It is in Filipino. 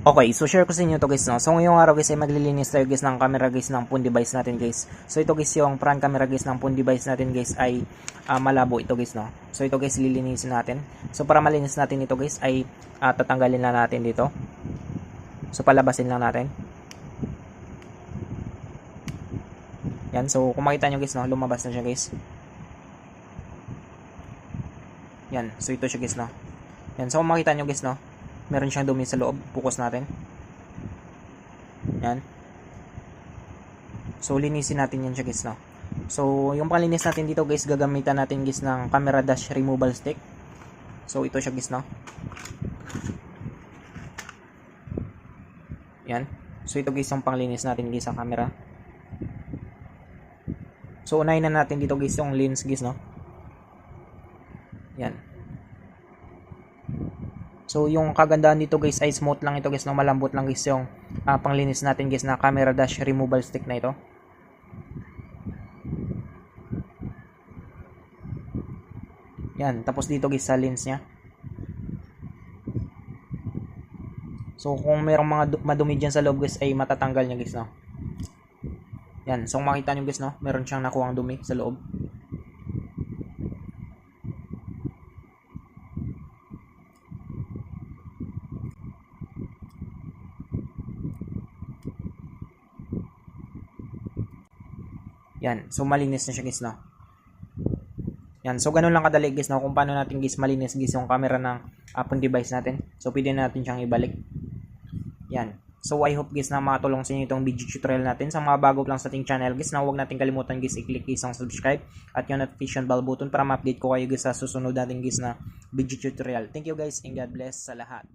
Okay, so share ko sa inyo to guys, no. So ngayong araw guys ay maglilinis tayo guys ng camera guys ng phone device natin guys. So ito guys yung front camera guys ng phone device natin guys ay malabo ito guys, no. So ito guys lilinisin natin. So para malinis natin ito guys ay tatanggalin lang natin dito. So palabasin lang natin. Yan, so kung makita nyo guys, no, lumabas na siya guys. Yan, so ito siya guys, no. Yan, so kung makita nyo guys, no, meron siyang dumi sa loob. Focus natin. Yan. So linisin natin yan siya guys, no. So yung panglinis natin dito guys, gagamitan natin guys ng camera dash removal stick. So ito siya guys, no. Yan. So ito guys yung panglinis natin guys sa camera. So unahin na natin dito guys yung lens guys, no. Yan. So yung kagandahan dito guys ay smooth lang ito guys, no, malambot lang guys yung panglinis natin guys na camera dash removal stick na ito. Yan, tapos dito guys sa lens nya. So kung mayroong mga madumi dyan sa loob guys ay matatanggal niya guys, no. Yan, so makita nyo guys, no, meron siyang nakuhang dumi sa loob. Yan, so malinis na siya guys, no. Yan, so ganun lang kadali guys, no, kung paano natin guys malinis guys yung camera ng phone device natin. So pwede natin siyang ibalik. Yan. So I hope guys na makatulong sa inyo itong video tutorial natin. Sa mga bago lang sa ating channel guys, na huwag natin kalimutan guys i-click guys ang subscribe at yung notification bell button para ma-update ko kayo guys sa susunod natin guys na video tutorial. Thank you guys and God bless sa lahat.